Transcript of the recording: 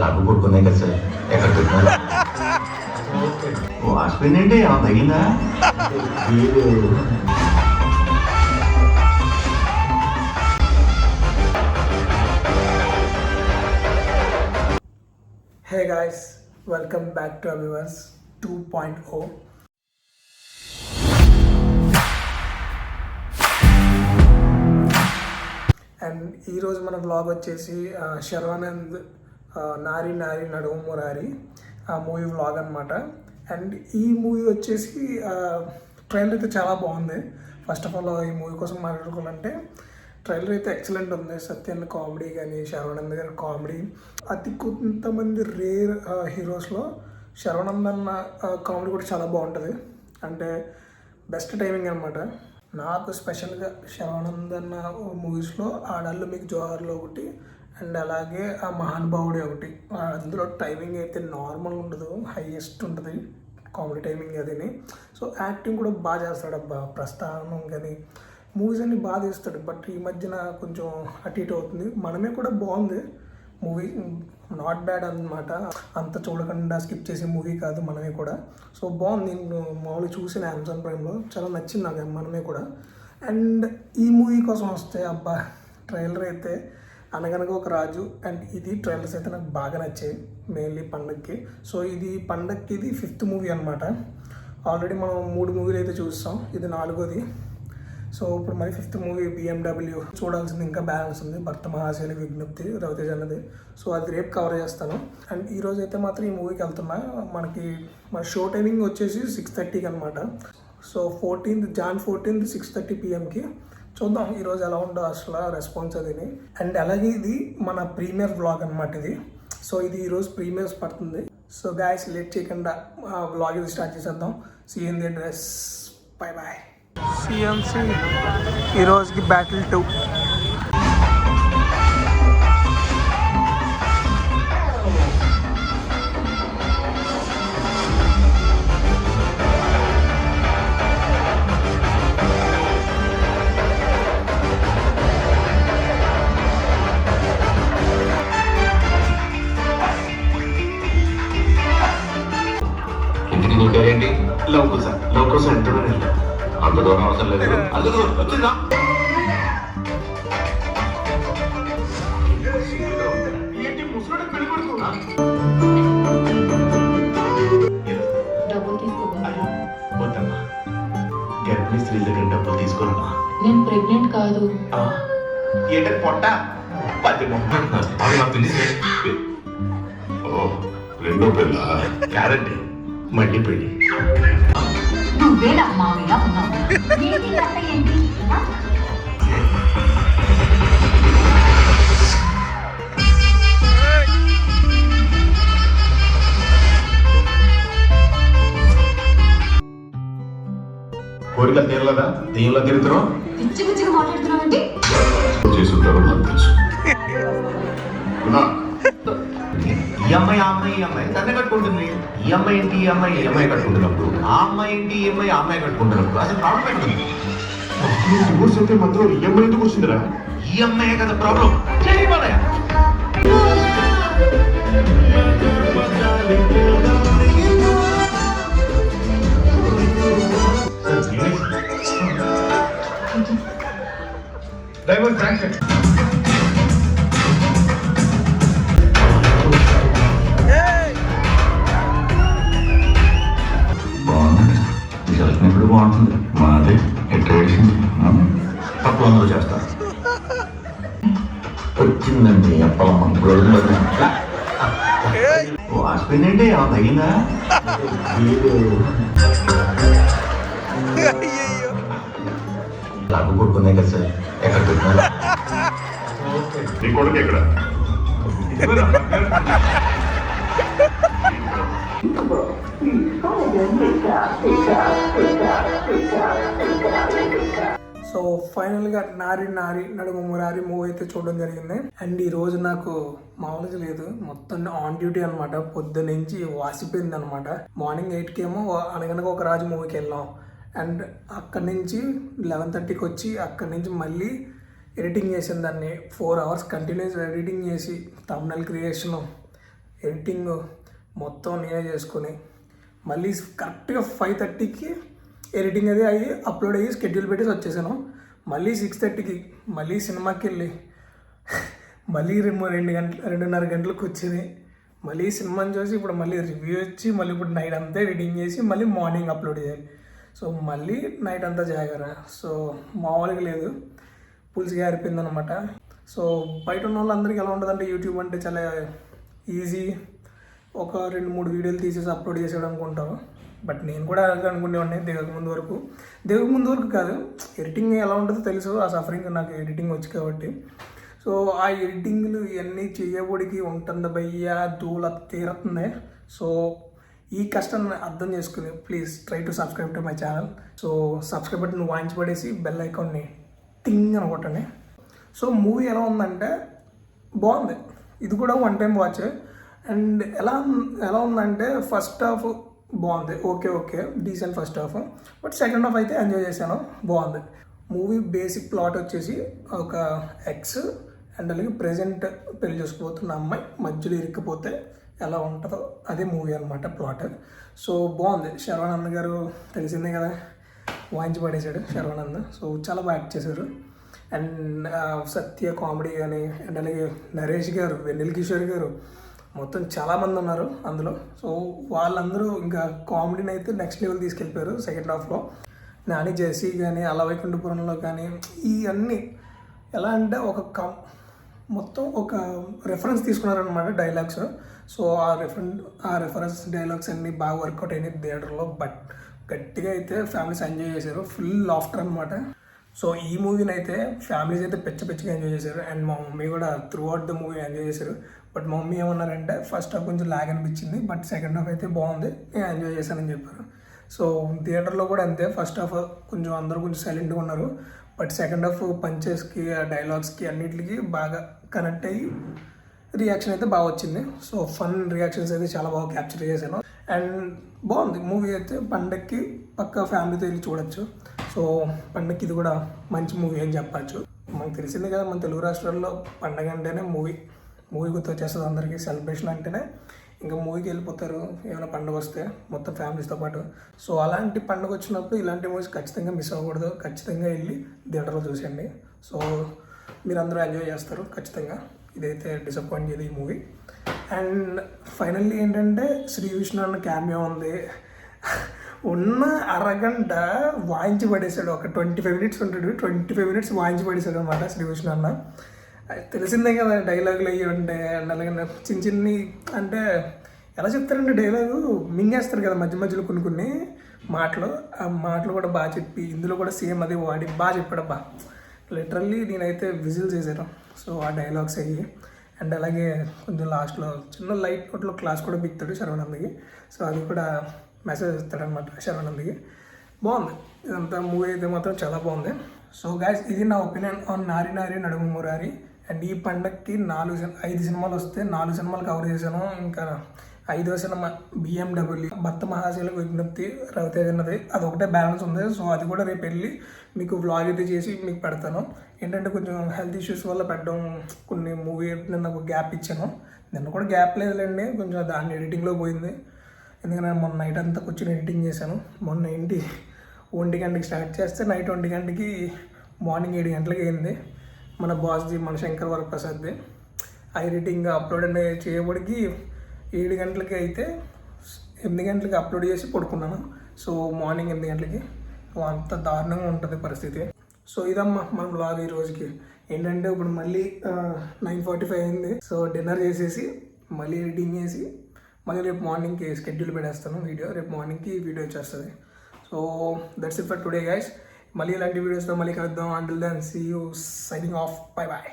నాకు కొడుకున్నాయి కదా సార్ ఎక్కడ పెట్టినా వాసిపోయిందంటే ఏమన్నా తగిందా Hey guys, welcome back to Avivas 2.0. And ఈరోజు మన వ్లాగ్ వచ్చేసి శర్వానంద్ నారి నారి నడుము మురారి ఆ మూవీ వ్లాగ్ అనమాట. అండ్ ఈ మూవీ వచ్చేసి ట్రైలర్ అయితే చాలా బాగుంది. ఫస్ట్ ఆఫ్ ఆల్ ఈ మూవీ కోసం మాట్లాడుకోవాలంటే ట్రైలర్ అయితే ఎక్సలెంట్ ఉంది. సత్యన్ కామెడీ కానీ శర్వానంద్ గారి కామెడీ అతి కొంతమంది రేర్ హీరోస్లో శర్వానంద్ అన్న కామెడీ కూడా చాలా బాగుంటుంది. అంటే బెస్ట్ టైమింగ్ అనమాట. నాకు స్పెషల్గా శర్వానంద్ అన్న మూవీస్లో ఆడాళ్ళు మీకు జోహార్లో ఒకటి అండ్ అలాగే ఆ మహానుభావుడి ఒకటి. అందులో టైమింగ్ అయితే నార్మల్ ఉండదు, హైయెస్ట్ ఉంటుంది కామెడీ టైమింగ్ అదిని. సో యాక్టింగ్ కూడా బాగా చేస్తాడు అబ్బా. ప్రస్థానం కానీ మూవీస్ అన్ని బాగా తీస్తాడు. బట్ ఈ మధ్యన కొంచెం అటు ఇటు అవుతుంది. మనమే కూడా బాగుంది మూవీ, నాట్ బ్యాడ్ అన్నమాట. అంత చూడకుండా స్కిప్ చేసే మూవీ కాదు మనమే కూడా. సో బాగుంది. నేను మామూలుగా చూసిన అమెజాన్ ప్రైమ్లో చాలా నచ్చింది నాకు మనమే కూడా. అండ్ ఈ మూవీ కోసం వస్తే అబ్బా ట్రైలర్ అయితే అనగనగా ఒక రాజు అండ్ ఇది ట్రైలర్స్ అయితే నాకు బాగా నచ్చాయి, మెయిన్లీ పండగకి. సో ఇది పండగకి ఇది 5th మూవీ అనమాట. ఆల్రెడీ మనం 3 మూవీలు అయితే చూస్తాం, ఇది 4వది. సో ఇప్పుడు మరి 5th మూవీ BMW చూడాల్సింది ఇంకా బ్యాలెన్స్ ఉంది. భర్త మహాశైలి విజ్ఞప్తి రవితేజ అన్నది. సో అది రేపు కవర్ చేస్తాను. అండ్ ఈరోజు అయితే మాత్రం ఈ మూవీకి వెళ్తున్నా. మన షో టైమింగ్ వచ్చేసి 6:30కి అనమాట. సో Jan 14th 6:30 PM చూద్దాం ఈరోజు ఎలా ఉండో అసలు రెస్పాన్స్ అదిని. అండ్ అలాగే ఇది మన ప్రీమియర్ వ్లాగ్ అనమాట ఇది. సో ఇది ఈరోజు ప్రీమియర్స్ పడుతుంది. సో గాయస్ లేట్ చేయకుండా వ్లాగ్ ఇది స్టార్ట్ చేసేద్దాం. See in the dress. Bye boy. CMC ఈరోజుకి బ్యాటిల్ 2. ఇంటికి నీ పేరేంటి? లవ్ కోసం ఎంత అంత దూరం అవసరం లేదు. అందుకు వచ్చిందా వద్దమ్మా, గర్భిణీ స్త్రీల దగ్గర డబ్బులు తీసుకోనమ్మా. నేను ప్రెగ్నెంట్ కాదు. ఏంటంటే పొట్ట అవి నా పెళ్లి. రెండో పెళ్ళ గ్యారంటీ మళ్ళీ పెళ్ళి. నువ్వేనా మావిలా ఉన్నావు? ఏంటి? కోరికలు తీరలేదా? దెయ్యంలో తిరుగుతున్నావు. పిచ్చి పిచ్చిగా మాట్లాడుతున్నావండి. చేసుంటారు నాకు తెలుసు. ఈ అమ్మాయి తనే కట్టుకుంటుంది. ఈ అమ్మాయి ఏంటి ఈ అమ్మాయి కట్టుకుంటున్నప్పుడు, ఆ అమ్మాయి ఏంటి ఈ అమ్మాయి కట్టుకుంటున్నప్పుడు అసలు ప్రాబ్లం పెట్టింది. డివోర్స్ అయితే మాత్రం ఈ అమ్మాయి ఎందుకు వచ్చిందిరా? ఈ అమ్మాయే కదా ప్రాబ్లం. ఇప్పుడు బాగుంటుంది. మాది ట్రెడిషన్ తక్కువ అందరూ చేస్తారు. వచ్చిందండి అప్పలమ్మ. ఇప్పుడు వాసిపోయిందంటే ఏమన్నా తగిందా? నాకు కొడుకున్నాయి కదా సార్ ఎక్కడ పెట్టినా. నీ కొడుకు ఎక్కడ? సో ఫైనల్గా నారి నారి నడుము మురారి మూవీ అయితే చూడడం జరిగింది. అండ్ ఈ రోజు నాకు మామూలుగా లేదు, మొత్తం ఆన్ డ్యూటీ అనమాట. పొద్దు నుంచి వాసిపోయింది అనమాట. మార్నింగ్ 8కి ఏమో అనగనగా ఒక రాజు మూవీకి వెళ్ళాం. అండ్ అక్కడి నుంచి 11:30కి వచ్చి అక్కడి నుంచి మళ్ళీ ఎడిటింగ్ చేసిన దాన్ని 4 hours కంటిన్యూస్ ఎడిటింగ్ చేసి థంబ్నెయిల్ క్రియేషను ఎడిటింగ్ మొత్తం నేనే చేసుకొని మళ్ళీ కరెక్ట్గా 5:30కి ఎడిటింగ్ అది అయ్యి అప్లోడ్ అయ్యి స్కెడ్యూల్ పెట్టేసి వచ్చేసాను. మళ్ళీ 6:30కి మళ్ళీ సినిమాకి వెళ్ళి మళ్ళీ 2.5 గంటలకు వచ్చింది. మళ్ళీ సినిమాని చూసి ఇప్పుడు మళ్ళీ రివ్యూ వచ్చి మళ్ళీ ఇప్పుడు నైట్ అంతా ఎడిటింగ్ చేసి మళ్ళీ మార్నింగ్ అప్లోడ్ చేయాలి. సో మళ్ళీ నైట్ అంతా జాగారా. సో మామూలుగా లేదు, పులుసుగా ఆరిపోయింది అనమాట. సో బయట ఉన్న వాళ్ళందరికీ ఎలా ఉంటుందంటే యూట్యూబ్ అంటే చాలా ఈజీ, ఒక 2-3 వీడియోలు తీసేసి అప్లోడ్ చేసేయడం అనుకుంటారు. బట్ నేను కూడా అలాగే అనుకునేవాడిని దిగక ముందు వరకు కాదు. ఎడిటింగ్ ఎలా ఉంటుందో తెలుసు, ఆ సఫరింగ్ నాకు ఎడిటింగ్ వచ్చి కాబట్టి. సో ఆ ఎడిటింగ్లు ఇవన్నీ చేయబడికి ఉంటుంది భయ్యా, దూల తీరుతుంది. సో ఈ కష్టాన్ని అర్థం చేసుకుని please try to subscribe to my channel. So subscribe button వాయించబడేసి బెల్ ఐకాన్ని టింగ్ అని కొట్టండి. సో మూవీ ఎలా ఉందంటే బాగుంది, ఇది కూడా 1 టైం వాచ్. అండ్ ఎలా ఉందంటే ఫస్ట్ హాఫ్ బాగుంది, okay decent first half. But second half అయితే ఎంజాయ్ చేశాను, బాగుంది. మూవీ బేసిక్ ప్లాట్ వచ్చేసి ఒక ఎక్స్ అండ్ అలాగే ప్రజెంట్ పెళ్లి చేసుకోబోతున్న అమ్మాయి మధ్యలో ఇరుక్కుపోతే ఎలా ఉంటుందో అదే మూవీ అనమాట ప్లాట్. సో బాగుంది. శర్వానంద్ గారు తెలిసిందే కదా, వాయించి పడేశాడు శర్వానంద్. సో చాలా బాగా యాక్ట్ చేశారు. అండ్ సత్య కామెడీ కానీ అండ్ అలాగే నరేష్ గారు, వెన్నెల కిషోర్ గారు, మొత్తం చాలామంది ఉన్నారు అందులో. సో వాళ్ళందరూ ఇంకా కామెడీని అయితే నెక్స్ట్ లెవెల్ తీసుకెళ్ళిపోయారు సెకండ్ హాఫ్లో. నాని జెర్సీ కానీ అలా వైకుంఠపురంలో కానీ ఇవన్నీ ఎలా అంటే మొత్తం ఒక రెఫరెన్స్ తీసుకున్నారనమాట డైలాగ్స్. సో ఆ రెఫరెన్స్ డైలాగ్స్ అన్నీ బాగా వర్కౌట్ అయినాయి థియేటర్లో. బట్ గట్టిగా అయితే ఫ్యామిలీస్ ఎంజాయ్ చేశారు, ఫుల్ లాఫ్టర్ అనమాట. సో ఈ మూవీని అయితే ఫ్యామిలీస్ అయితే పిచ్చిగా ఎంజాయ్ చేశారు. అండ్ మా మమ్మీ కూడా through out the movie enjoy చేశారు. బట్ మా మమ్మీ ఏమన్నారంటే ఫస్ట్ హాఫ్ కొంచెం లాగ్ అనిపించింది, బట్ సెకండ్ హాఫ్ అయితే బాగుంది, నేను ఎంజాయ్ చేశానని చెప్పారు. సో థియేటర్లో కూడా అంతే, ఫస్ట్ హాఫ్ కొంచెం అందరూ కొంచెం సైలెంట్గా ఉన్నారు. బట్ సెకండ్ హాఫ్ పంచెస్కి ఆ డైలాగ్స్కి అన్నిటికి బాగా కనెక్ట్ అయ్యి రియాక్షన్ అయితే బాగా వచ్చింది. సో ఫన్ రియాక్షన్స్ అయితే చాలా బాగా క్యాప్చర్ చేశాను. అండ్ బాగుంది మూవీ అయితే, పండక్కి పక్కా ఫ్యామిలీతో వెళ్ళి చూడొచ్చు. సో పండక్కి ఇది కూడా మంచి మూవీ అని చెప్పచ్చు. మనకు తెలిసిందే కదా, మన తెలుగు రాష్ట్రాల్లో పండగ అంటేనే మూవీ గుర్తు వచ్చేస్తుంది అందరికీ. సెలబ్రేషన్ అంటేనే ఇంకా మూవీకి వెళ్ళిపోతారు ఏమైనా పండుగ వస్తే మొత్తం ఫ్యామిలీస్తో పాటు. సో అలాంటి పండుగ వచ్చినప్పుడు ఇలాంటి మూవీస్ ఖచ్చితంగా మిస్ అవ్వకూడదు, ఖచ్చితంగా వెళ్ళి థియేటర్లో చూసేయండి. సో మీరు అందరూ ఎంజాయ్ చేస్తారు ఖచ్చితంగా. ఇదైతే డిసప్పాయింట్ చేయదు ఈ మూవీ. అండ్ ఫైనల్లీ ఏంటంటే శ్రీ విష్ణు అన్న క్యామియో ఉంది. ఉన్న అరగంట వాయించి పడేశాడు, ఒక 25 మినిట్స్ ఉంటాడు, 25 మినిట్స్ వాయించి పడేశాడు అనమాట శ్రీ విష్ణు అన్న. తెలిసిందే కదా డైలాగులు అయ్యి ఉంటాయి. అండ్ అలాగే చిన్ని అంటే ఎలా చెప్తారంటే డైలాగు మింగేస్తారు కదా మధ్యలో కొన్ని మాటలు. ఆ మాటలు కూడా బాగా చెప్పి ఇందులో కూడా సేమ్ అదే వాడి బాగా చెప్పాడబ్బా. లిటరల్లీ నేనైతే విజిల్ చేశాను. సో ఆ డైలాగ్స్ అయ్యి అండ్ అలాగే కొంచెం లాస్ట్లో చిన్న లైట్ నోట్లో క్లాస్ కూడా బిక్తాడు శర్వానంద్కి. సో అది కూడా మెసేజ్ ఇస్తాడనమాట శర్వానంద్కి. బాగుంది ఇదంతా మూవీ అయితే మాత్రం చాలా బాగుంది. సో గైస్ ఇది నా ఒపీనియన్ ఆన్ నారి నడుము మురారి. అండ్ ఈ పండగకి 5 సినిమాలు వస్తే 4 సినిమాలు కవర్ చేశాను. ఇంకా 5వ సినిమా BMW భర్త మహాశైలకు విజ్ఞప్తి రవితేజన్నది, అది ఒకటే బ్యాలెన్స్ ఉంది. సో అది కూడా రేపు వెళ్ళి మీకు వ్లాగ్ అయితే చేసి మీకు పెడతాను. ఏంటంటే కొంచెం హెల్త్ ఇష్యూస్ వల్ల పెట్టడం కొన్ని మూవీ నిన్న ఒక గ్యాప్ ఇచ్చాను. నిన్న కూడా గ్యాప్ లేదులేండి, కొంచెం దాన్ని ఎడిటింగ్లో పోయింది. ఎందుకంటే మొన్న నైట్ అంతా కూర్చొని ఎడిటింగ్ చేశాను. మొన్న 1 గంటకి స్టార్ట్ చేస్తే నైట్ 1 గంటకి మార్నింగ్ 7 గంటలకి అయింది. మన బాస్ది మన శంకర్ వరప్రసాద్ది ఆ ఎడిటింగ్ అప్లోడ్ అనేది చేయబడికి 7 గంటలకి అయితే 8 గంటలకి అప్లోడ్ చేసి పడుకున్నాను. సో మార్నింగ్ 8 గంటలకి. సో అంత దారుణంగా ఉంటుంది పరిస్థితి. సో ఇదమ్మా మన బ్లాగ్ ఈ రోజుకి. ఏంటంటే ఇప్పుడు మళ్ళీ 9:45 అయింది. సో డిన్నర్ చేసేసి మళ్ళీ ఎడిటింగ్ చేసి మళ్ళీ రేపు మార్నింగ్కి స్కెడ్యూల్ పెట్టేస్తాను వీడియో. రేపు మార్నింగ్కి వీడియో వచ్చేస్తుంది. So that's it for today guys. మళ్ళీ ఇలాంటి వీడియోస్తో మళ్ళీ కలుద్దాం. Until then see you, signing off, bye bye.